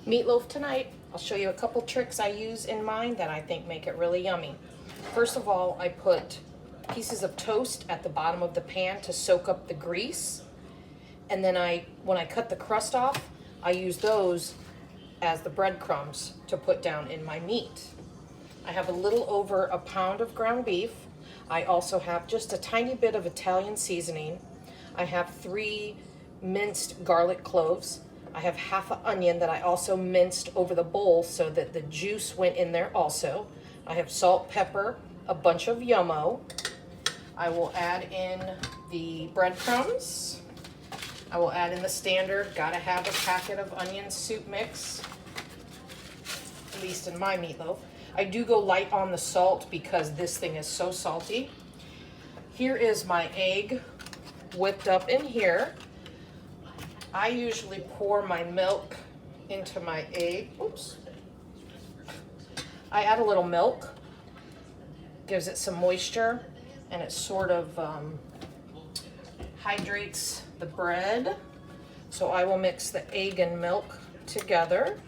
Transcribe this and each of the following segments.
Meatloaf tonight. I'll show you a couple tricks I use in mine that I think make it really yummy. First of all, I put pieces of toast at the bottom of the pan to soak up the grease. And then when I cut the crust off, I use those as the breadcrumbs to put down in my meat. I have a little over a pound of ground beef. I also have just a tiny bit of Italian seasoning. I have 3 minced garlic cloves. I have half an onion that I also minced over the bowl so that the juice went in there also. I have salt, pepper, a bunch of yummo. I will add in the breadcrumbs. I will add in the standard, gotta have a packet of onion soup mix, at least in my meatloaf. I do go light on the salt because this thing is so salty. Here is my egg whipped up in here. I usually pour my milk into my egg. Oops. I add a little milk, gives it some moisture, and it sort of hydrates the bread. So I will mix the egg and milk together.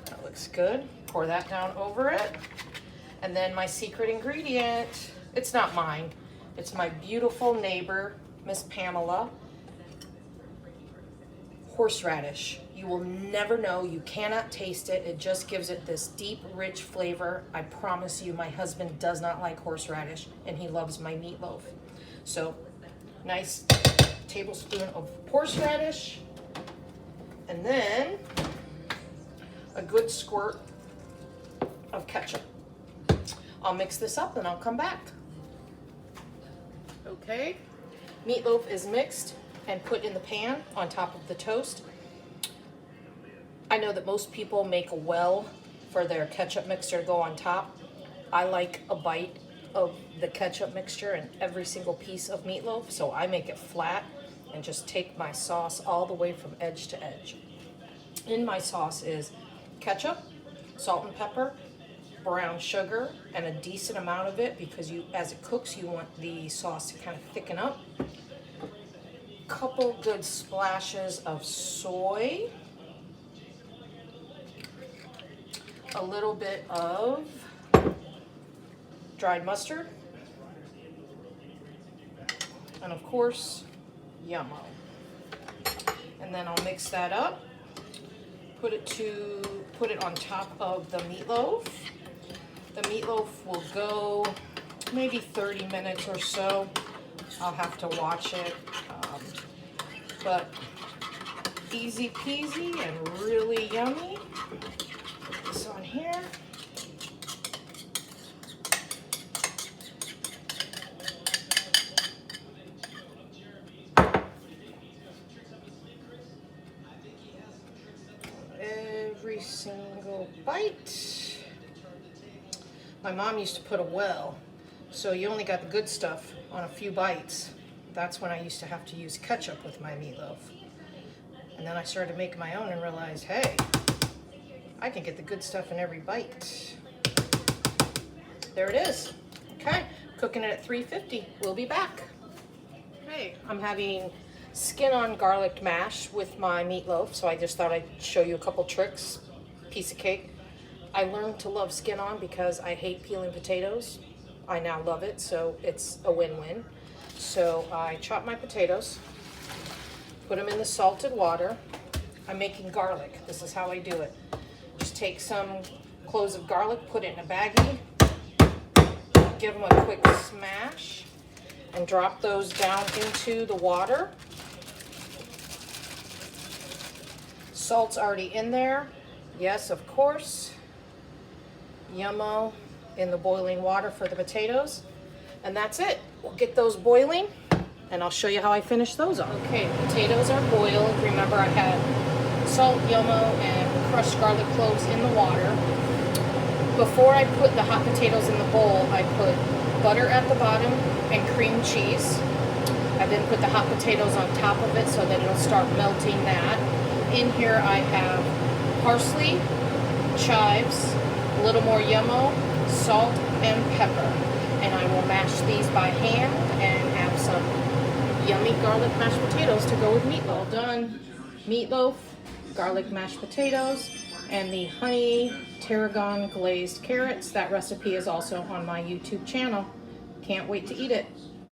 That looks good. Pour that down over it. And then my secret ingredient, it's not mine, it's my beautiful neighbor, Miss Pamela. Horseradish. You will never know, you cannot taste it. It just gives it this deep, rich flavor. I promise you, my husband does not like horseradish and he loves my meatloaf. So, nice tablespoon of horseradish, and then a good squirt of ketchup. I'll mix this up and I'll come back. Okay, meatloaf is mixed and put in the pan on top of the toast. I know that most people make a well for their ketchup mixture to go on top. I like a bite of the ketchup mixture in every single piece of meatloaf, so I make it flat and just take my sauce all the way from edge to edge. In my sauce is ketchup, salt and pepper, brown sugar, and a decent amount of it because as it cooks, you want the sauce to kind of thicken up. Couple good splashes of soy, a little bit of dried mustard, and of course, yummo. And then I'll mix that up, put it on top of the meatloaf. The meatloaf will go maybe 30 minutes or so. I'll have to watch it, but easy peasy and really yummy. Put this on here. Every single bite. My mom used to put a well, so you only got the good stuff on a few bites. That's when I used to have to use ketchup with my meatloaf. And then I started making my own and realized, hey, I can get the good stuff in every bite. There it is. Okay, cooking it at 350. We'll be back. Hey, I'm having skin on garlic mash with my meatloaf, so I just thought I'd show you a couple tricks. Piece of cake. I learned to love skin on because I hate peeling potatoes. I now love it, so it's a win-win. So I chop my potatoes, put them in the salted water. I'm making garlic. This is how I do it. Just take some cloves of garlic, put it in a baggie, give them a quick smash, and drop those down into the water. Salt's already in there. Yes, of course. Yummo in the boiling water for the potatoes. And that's it. We'll get those boiling and I'll show you how I finish those off. Okay, potatoes are boiled. Remember, I had salt, yummo, and crushed garlic cloves in the water. Before I put the hot potatoes in the bowl, I put butter at the bottom and cream cheese. I then put the hot potatoes on top of it so that it'll start melting that. In here I have parsley, chives, a little more yummo, salt, and pepper. And I will mash these by hand and have some yummy garlic mashed potatoes to go with meatloaf. Done. meatloaf, garlic mashed potatoes, and the honey tarragon glazed carrots. That recipe is also on my YouTube channel. Can't wait to eat it.